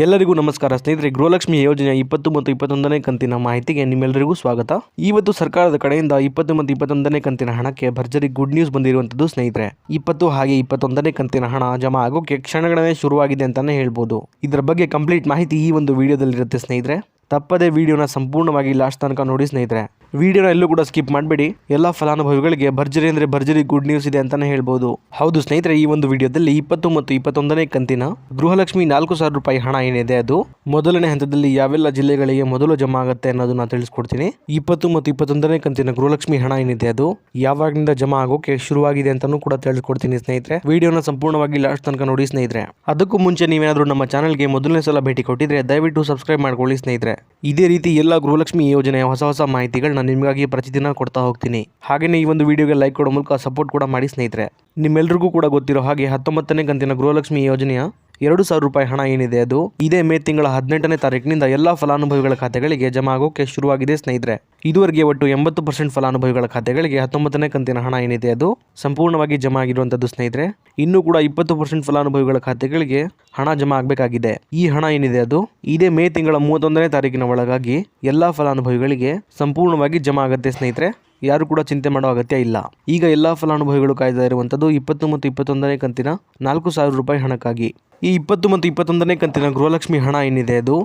ಎಲ್ಲರಿಗೂ ನಮಸ್ಕಾರ ಸ್ನೇಹಿತರೆ. ಗೃಹಲಕ್ಷ್ಮಿ ಯೋಜನೆಯ 20 ಮತ್ತು 21ನೇ ಕಂತಿನ ಮಾಹಿತಿಗೆ ನಿಮ್ಮೆಲ್ಲರಿಗೂ ಸ್ವಾಗತ. ಇವತ್ತು ಸರ್ಕಾರದ ಕಡೆಯಿಂದ 20 ಮತ್ತು 21ನೇ ಕಂತಿನ ಹಣಕ್ಕೆ ಭರ್ಜರಿ ಗುಡ್ ನ್ಯೂಸ್ ಬಂದಿರುವಂತದ್ದು ಸ್ನೇಹಿತರೆ. 20 ಹಾಗೆ 21ನೇ ಕಂತಿನ ಹಣ ಜಮಾ ಆಗೋಕೆ ಕ್ಷಣಗಣನೆ ಶುರುವಾಗಿದೆ ಅಂತಾನೆ ಹೇಳ್ಬೋದು. ಇದರ ಬಗ್ಗೆ ಕಂಪ್ಲೀಟ್ ಮಾಹಿತಿ ಈ ಒಂದು ವಿಡಿಯೋದಲ್ಲಿ ಇರುತ್ತೆ ಸ್ನೇಹಿತರೆ. ತಪ್ಪದೇ ವಿಡಿಯೋನ ಸಂಪೂರ್ಣವಾಗಿ ಲಾಸ್ಟ್ ತನಕ ನೋಡಿ ಸ್ನೇಹಿತರೆ. ವಿಡಿಯೋನ ಎಲ್ಲೂ ಕೂಡ ಸ್ಕಿಪ್ ಮಾಡಬೇಡಿ. ಎಲ್ಲ ಫಲಾನುಭವಿಗಳಿಗೆ ಭರ್ಜರಿ ಅಂದ್ರೆ ಭರ್ಜರಿ ಗುಡ್ ನ್ಯೂಸ್ ಇದೆ ಅಂತಾನೆ ಹೇಳ್ಬೋದು. ಹೌದು ಸ್ನೇಹಿತರೆ, ಈ ಒಂದು ವಿಡಿಯೋದಲ್ಲಿ 20 ಮತ್ತು 21ನೇ ಕಂತಿನ ಗೃಹಲಕ್ಷ್ಮಿ 4,000 ರೂಪಾಯಿ ಹಣ ಏನಿದೆ ಅದು ಮೊದಲನೇ ಹಂತದಲ್ಲಿ ಯಾವೆಲ್ಲ ಜಿಲ್ಲೆಗಳಿಗೆ ಮೊದಲು ಜಮಾ ಆಗುತ್ತೆ ಅನ್ನೋದನ್ನ ತಿಳಿಸ್ಕೊಡ್ತೀನಿ. 20 ಮತ್ತು 21ನೇ ಕಂತಿನ ಗೃಹಲಕ್ಷ್ಮಿ ಹಣ ಏನಿದೆ ಅದು ಯಾವಾಗಿನಿಂದ ಜಮಾ ಆಗೋಕೆ ಶುರುವಾಗಿದೆ ಅಂತಾನೂ ಕೂಡ ತಿಳಿಸ್ಕೊಡ್ತೀನಿ ಸ್ನೇಹಿತರೆ. ವಿಡಿಯೋನ ಸಂಪೂರ್ಣವಾಗಿ ಲಾಸ್ಟ್ ತನಕ ನೋಡಿ ಸ್ನೇಹಿತರೆ. ಅದಕ್ಕೂ ಮುಂಚೆ ನೀವೇನಾದ್ರೂ ನಮ್ಮ ಚಾನಲ್ಗೆ ಮೊದಲನೇ ಸಲ ಭೇಟಿ ಕೊಟ್ಟಿದ್ರೆ ದಯವಿಟ್ಟು ಸಬ್ಸ್ಕ್ರೈಬ್ ಮಾಡ್ಕೊಳ್ಳಿ ಸ್ನೇಹಿತರೆ. ಇದೇ ರೀತಿ ಎಲ್ಲ ಗೃಹಲಕ್ಷ್ಮಿ ಯೋಜನೆಯ ಹೊಸ ಮಾಹಿತಿಗಳನ್ನ ನಿಮಗಾಗಿ ಪ್ರತಿದಿನ ಕೊಡ್ತಾ ಹೋಗ್ತೀನಿ. ಹಾಗೆಯೇ ಈ ಒಂದು ವಿಡಿಯೋಗೆ ಲೈಕ್ ಕೊಡೋ ಮೂಲಕ ಸಪೋರ್ಟ್ ಕೂಡ ಮಾಡಿ ಸ್ನೇಹಿತರೆ. ನಿಮ್ಮೆಲ್ಲರಿಗೂ ಕೂಡ ಗೊತ್ತಿರೋ ಹಾಗೆ 19ನೇ ಕಂತಿನ ಗೃಹಲಕ್ಷ್ಮಿ ಯೋಜನೆಯ 2,000 ರೂಪಾಯಿ ಹಣ ಏನಿದೆ ಅದು ಇದೇ ಮೇ ತಿಂಗಳ 18ನೇ ತಾರೀಕಿನಿಂದ ಎಲ್ಲಾ ಫಲಾನುಭವಿಗಳ ಖಾತೆಗಳಿಗೆ ಜಮಾ ಆಗೋಕೆ ಶುರುವಾಗಿದೆ ಸ್ನೇಹಿತರೆ. ಇದುವರೆಗೆ ಒಟ್ಟು 80% ಫಲಾನುಭವಿಗಳ ಖಾತೆಗಳಿಗೆ 19ನೇ ಕಂತಿನ ಹಣ ಏನಿದೆ ಅದು ಸಂಪೂರ್ಣವಾಗಿ ಜಮಾ ಆಗಿರುವಂತದ್ದು ಸ್ನೇಹಿತರೆ. ಇನ್ನೂ ಕೂಡ 20% ಫಲಾನುಭವಿಗಳ ಖಾತೆಗಳಿಗೆ ಹಣ ಜಮಾ ಆಗಬೇಕಾಗಿದೆ. ಈ ಹಣ ಏನಿದೆ ಅದು ಇದೇ ಮೇ ತಿಂಗಳ 31ನೇ ತಾರೀಕಿನ ಒಳಗಾಗಿ ಎಲ್ಲಾ ಫಲಾನುಭವಿಗಳಿಗೆ ಸಂಪೂರ್ಣವಾಗಿ ಜಮಾ ಆಗುತ್ತೆ ಸ್ನೇಹಿತರೆ. ಯಾರು ಕೂಡ ಚಿಂತೆ ಮಾಡೋ ಅಗತ್ಯ ಇಲ್ಲ. ಈಗ ಎಲ್ಲಾ ಫಲಾನುಭವಿಗಳು ಕಾಯ್ತಾ ಇರುವಂತದ್ದು 20 ಮತ್ತು 21ನೇ ಕಂತಿನ 4,000 ರೂಪಾಯಿ ಹಣಕ್ಕಾಗಿ. ಈ 20 ಮತ್ತು 21ನೇ ಕಂತಿನ ಗೃಹಲಕ್ಷ್ಮಿ ಹಣ ಏನಿದೆ ಅದು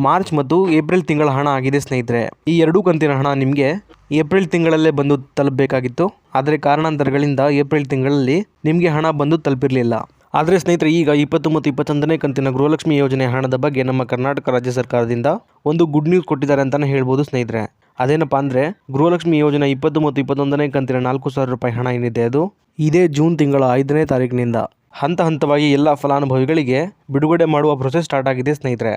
ಮಾರ್ಚ್ ಮತ್ತು ಏಪ್ರಿಲ್ ತಿಂಗಳ ಹಣ ಆಗಿದೆ ಸ್ನೇಹಿತರೆ. ಈ ಎರಡೂ ಕಂತಿನ ಹಣ ನಿಮಗೆ ಏಪ್ರಿಲ್ ತಿಂಗಳಲ್ಲೇ ಬಂದು ತಲುಪಬೇಕಾಗಿತ್ತು. ಆದರೆ ಕಾರಣಾಂತರಗಳಿಂದ ಏಪ್ರಿಲ್ ತಿಂಗಳಲ್ಲಿ ನಿಮಗೆ ಹಣ ಬಂದು ತಲುಪಿರಲಿಲ್ಲ. ಆದರೆ ಸ್ನೇಹಿತರೆ, ಈಗ 20 ಮತ್ತು 21ನೇ ಕಂತಿನ ಗೃಹಲಕ್ಷ್ಮಿ ಯೋಜನೆ ಹಣದ ಬಗ್ಗೆ ನಮ್ಮ ಕರ್ನಾಟಕ ರಾಜ್ಯ ಸರ್ಕಾರದಿಂದ ಒಂದು ಗುಡ್ ನ್ಯೂಸ್ ಕೊಟ್ಟಿದ್ದಾರೆ ಅಂತಾನೆ ಹೇಳ್ಬೋದು ಸ್ನೇಹಿತರೆ. ಅದೇನಪ್ಪಾ ಅಂದ್ರೆ, ಗೃಹಲಕ್ಷ್ಮಿ ಯೋಜನೆ 20 ಮತ್ತು 21ನೇ ಕಂತಿನ 4,000 ರೂಪಾಯಿ ಹಣ ಏನಿದೆ ಅದು ಇದೇ ಜೂನ್ ತಿಂಗಳ 5ನೇ ತಾರೀಕಿನಿಂದ ಹಂತ ಹಂತವಾಗಿ ಎಲ್ಲ ಫಲಾನುಭವಿಗಳಿಗೆ ಬಿಡುಗಡೆ ಮಾಡುವ ಪ್ರೊಸೆಸ್ ಸ್ಟಾರ್ಟ್ ಆಗಿದೆ ಸ್ನೇಹಿತರೆ.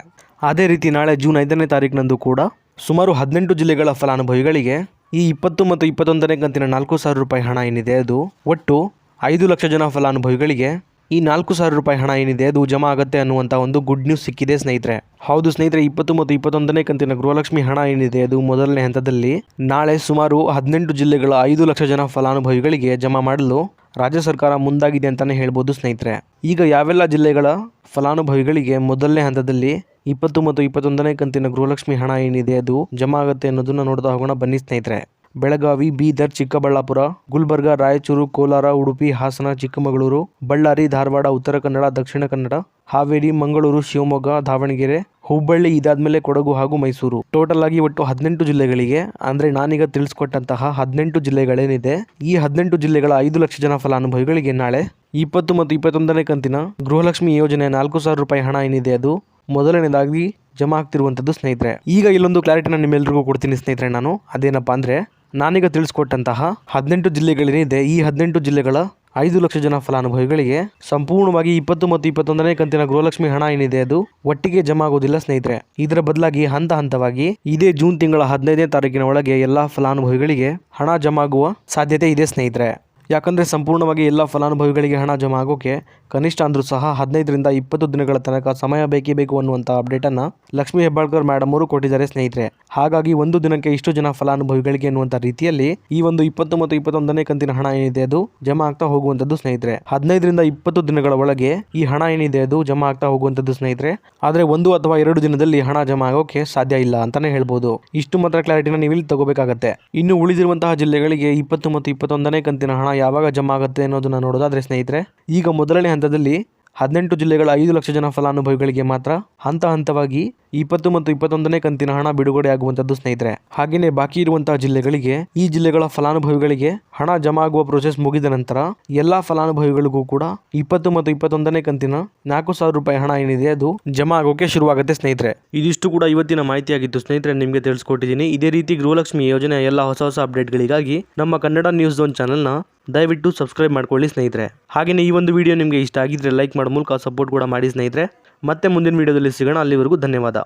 ಅದೇ ರೀತಿ ನಾಳೆ ಜೂನ್ 5ನೇ ತಾರೀಕಿನಂದು ಕೂಡ ಸುಮಾರು 18 ಜಿಲ್ಲೆಗಳ ಫಲಾನುಭವಿಗಳಿಗೆ ಈ 20 ಮತ್ತು 21ನೇ ಕಂತಿನ 4,000 ರೂಪಾಯಿ ಹಣ ಏನಿದೆ ಅದು ಒಟ್ಟು 5 ಲಕ್ಷ ಜನ ಫಲಾನುಭವಿಗಳಿಗೆ ಈ 4,000 ರೂಪಾಯಿ ಹಣ ಏನಿದೆ ಅದು ಜಮಾ ಆಗುತ್ತೆ ಅನ್ನುವಂಥ ಒಂದು ಗುಡ್ ನ್ಯೂಸ್ ಸಿಕ್ಕಿದೆ ಸ್ನೇಹಿತರೆ. ಹೌದು ಸ್ನೇಹಿತರೆ, 20 ಮತ್ತು 21ನೇ ಕಂತಿನ ಗೃಹಲಕ್ಷ್ಮಿ ಹಣ ಏನಿದೆ ಅದು ಮೊದಲನೇ ಹಂತದಲ್ಲಿ ನಾಳೆ ಸುಮಾರು 18 ಜಿಲ್ಲೆಗಳ 5 ಲಕ್ಷ ಜನ ಫಲಾನುಭವಿಗಳಿಗೆ ಜಮಾ ಮಾಡಲು ರಾಜ್ಯ ಸರ್ಕಾರ ಮುಂದಾಗಿದೆ ಅಂತಾನೆ ಹೇಳ್ಬೋದು ಸ್ನೇಹಿತರೆ. ಈಗ ಯಾವೆಲ್ಲ ಜಿಲ್ಲೆಗಳ ಫಲಾನುಭವಿಗಳಿಗೆ ಮೊದಲನೇ ಹಂತದಲ್ಲಿ 20 ಮತ್ತು 21ನೇ ಕಂತಿನ ಗೃಹಲಕ್ಷ್ಮಿ ಹಣ ಏನಿದೆ ಅದು ಜಮಾ ಆಗುತ್ತೆ ಅನ್ನೋದನ್ನ ನೋಡ್ತಾ ಹೋಗೋಣ ಬನ್ನಿ ಸ್ನೇಹಿತರೆ. ಬೆಳಗಾವಿ, ಬೀದರ್, ಚಿಕ್ಕಬಳ್ಳಾಪುರ, ಗುಲ್ಬರ್ಗ, ರಾಯಚೂರು, ಕೋಲಾರ, ಉಡುಪಿ, ಹಾಸನ, ಚಿಕ್ಕಮಗಳೂರು, ಬಳ್ಳಾರಿ, ಧಾರವಾಡ, ಉತ್ತರ ಕನ್ನಡ, ದಕ್ಷಿಣ ಕನ್ನಡ, ಹಾವೇರಿ, ಮಂಗಳೂರು, ಶಿವಮೊಗ್ಗ, ದಾವಣಗೆರೆ, ಹುಬ್ಬಳ್ಳಿ, ಇದಾದ್ಮೇಲೆ ಕೊಡಗು ಹಾಗೂ ಮೈಸೂರು. ಟೋಟಲ್ ಆಗಿ ಒಟ್ಟು 18 ಜಿಲ್ಲೆಗಳಿಗೆ, ಅಂದ್ರೆ ನಾನೀಗ ತಿಳಿಸ್ಕೊಟ್ಟಂತಹ 18 ಜಿಲ್ಲೆಗಳೇನಿದೆ ಈ 18 ಜಿಲ್ಲೆಗಳ 5 ಲಕ್ಷ ಜನ ಫಲಾನುಭವಿಗಳಿಗೆ ನಾಳೆ 20 ಮತ್ತು 21ನೇ ಕಂತಿನ ಗೃಹಲಕ್ಷ್ಮಿ ಯೋಜನೆ 4,000 ರೂಪಾಯಿ ಹಣ ಏನಿದೆ ಅದು ಮೊದಲನೇದಾಗಿ ಜಮಾ ಆಗ್ತಿರುವಂತದ್ದು ಸ್ನೇಹಿತರೆ. ಈಗ ಇಲ್ಲೊಂದು ಕ್ಲಾರಿಟಿನ ನಿಮ್ಮೆಲ್ಲರಿಗೂ ಕೊಡ್ತೀನಿ ಸ್ನೇಹಿತರೆ ನಾನು. ಅದೇನಪ್ಪಾ ಅಂದ್ರೆ, ನಾನೀಗ ತಿಳಿಸ್ಕೊಟ್ಟಂತಹ 18 ಜಿಲ್ಲೆಗಳೇನಿದೆ ಈ 18 ಜಿಲ್ಲೆಗಳ 5 ಲಕ್ಷ ಜನ ಫಲಾನುಭವಿಗಳಿಗೆ ಸಂಪೂರ್ಣವಾಗಿ 20 ಮತ್ತು 21ನೇ ಕಂತಿನ ಗೃಹಲಕ್ಷ್ಮಿ ಹಣ ಏನಿದೆ ಅದು ಒಟ್ಟಿಗೆ ಜಮಾ ಆಗೋದಿಲ್ಲ ಸ್ನೇಹಿತರೆ. ಇದರ ಬದಲಾಗಿ ಹಂತ ಹಂತವಾಗಿ ಇದೇ ಜೂನ್ ತಿಂಗಳ 15ನೇ ತಾರೀಕಿನ ಒಳಗೆ ಎಲ್ಲಾ ಫಲಾನುಭವಿಗಳಿಗೆ ಹಣ ಜಮಾ ಆಗುವ ಸಾಧ್ಯತೆ ಇದೆ ಸ್ನೇಹಿತರೆ. ಯಾಕಂದ್ರೆ ಸಂಪೂರ್ಣವಾಗಿ ಎಲ್ಲ ಫಲಾನುಭವಿಗಳಿಗೆ ಹಣ ಜಮಾ ಆಗೋಕೆ ಕನಿಷ್ಠ ಅಂದ್ರೂ ಸಹ 15ರಿಂದ 20 ದಿನಗಳ ತನಕ ಸಮಯ ಬೇಕೇ ಬೇಕು ಅನ್ನುವಂಥ ಅಪ್ಡೇಟನ್ನು ಲಕ್ಷ್ಮೀ ಹೆಬ್ಬಾಳ್ಕರ್ ಮೇಡಮ್ ಅವರು ಕೊಟ್ಟಿದ್ದಾರೆ ಸ್ನೇಹಿತರೆ. ಹಾಗಾಗಿ ಒಂದು ದಿನಕ್ಕೆ ಇಷ್ಟು ಜನ ಫಲಾನುಭವಿಗಳಿಗೆ ಅನ್ನುವಂಥ ರೀತಿಯಲ್ಲಿ ಈ ಒಂದು 20 ಮತ್ತು 21ನೇ ಕಂತಿನ ಹಣ ಏನಿದೆ ಅದು ಜಮಾ ಆಗ್ತಾ ಹೋಗುವಂಥದ್ದು ಸ್ನೇಹಿತರೆ. 15ರಿಂದ 20 ದಿನಗಳ ಒಳಗೆ ಈ ಹಣ ಏನಿದೆ ಅದು ಜಮಾ ಆಗ್ತಾ ಹೋಗುವಂಥದ್ದು ಸ್ನೇಹಿತರೆ. ಆದರೆ 1 ಅಥವಾ 2 ದಿನದಲ್ಲಿ ಹಣ ಜಮಾ ಆಗೋಕೆ ಸಾಧ್ಯ ಇಲ್ಲ ಅಂತಾನೆ ಹೇಳ್ಬೋದು. ಇಷ್ಟು ಮಾತ್ರ ಕ್ಲಾರಿಟಿನ ನೀವು ಇಲ್ಲಿ ತಗೋಬೇಕಾಗತ್ತೆ. ಇನ್ನು ಉಳಿದಿರುವಂತಹ ಜಿಲ್ಲೆಗಳಿಗೆ 20 ಮತ್ತು 21ನೇ ಕಂತಿನ ಹಣ ಯಾವಾಗ ಜಮಾ ಆಗುತ್ತೆ ಅನ್ನೋದನ್ನ ನೋಡೋದಾದ್ರೆ ಸ್ನೇಹಿತರೆ, ಈಗ ಮೊದಲನೇ ಹಂತದಲ್ಲಿ 18 ಜಿಲ್ಲೆಗಳ 5 ಲಕ್ಷ ಜನ ಫಲಾನುಭವಿಗಳಿಗೆ ಮಾತ್ರ ಹಂತ ಹಂತವಾಗಿ 20 ಮತ್ತು 21ನೇ ಕಂತಿನ ಹಣ ಬಿಡುಗಡೆ ಆಗುವಂತದ್ದು ಸ್ನೇಹಿತರೆ. ಹಾಗೆಯೇ ಬಾಕಿ ಇರುವಂತಹ ಜಿಲ್ಲೆಗಳಿಗೆ ಈ ಜಿಲ್ಲೆಗಳ ಫಲಾನುಭವಿಗಳಿಗೆ ಹಣ ಜಮಾ ಆಗುವ ಪ್ರೋಸೆಸ್ ಮುಗಿದ ನಂತರ ಎಲ್ಲಾ ಫಲಾನುಭವಿಗಳಿಗೂ ಕೂಡ 20 ಮತ್ತು 21ನೇ ಕಂತಿನ 4,000 ರೂಪಾಯಿ ಹಣ ಏನಿದೆ ಅದು ಜಮಾ ಆಗೋಕೆ ಶುರುವಾಗುತ್ತೆ ಸ್ನೇಹಿತರೆ. ಇದಿಷ್ಟು ಕೂಡ ಇವತ್ತಿನ ಮಾಹಿತಿಯಾಗಿತ್ತು ಸ್ನೇಹಿತರೆ, ನಿಮಗೆ ತಿಳಿಸ್ಕೊಟ್ಟಿದ್ದೀನಿ. ಇದೇ ರೀತಿ ಗೃಹಲಕ್ಷ್ಮಿ ಯೋಜನೆಯ ಎಲ್ಲ ಹೊಸ ಅಪ್ಡೇಟ್ಗಳಿಗಾಗಿ ನಮ್ಮ ಕನ್ನಡ ನ್ಯೂಸ್ ಝೋನ್ ಚಾನಲ್ನ ದಯವಿಟ್ಟು ಸಬ್ಸ್ಕ್ರೈಬ್ ಮಾಡ್ಕೊಳ್ಳಿ ಸ್ನೇಹಿತರೆ. ಹಾಗೆಯೇ ಈ ಒಂದು ವಿಡಿಯೋ ನಿಮಗೆ ಇಷ್ಟ ಆಗಿದ್ರೆ ಲೈಕ್ ಮಾಡೋ ಮೂಲಕ ಸಪೋರ್ಟ್ ಕೂಡ ಮಾಡಿ ಸ್ನೇಹಿತರೆ. ಮತ್ತೆ ಮುಂದಿನ ವಿಡಿಯೋದಲ್ಲಿ ಸಿಗೋಣ. ಅಲ್ಲಿವರೆಗೂ ಧನ್ಯವಾದ.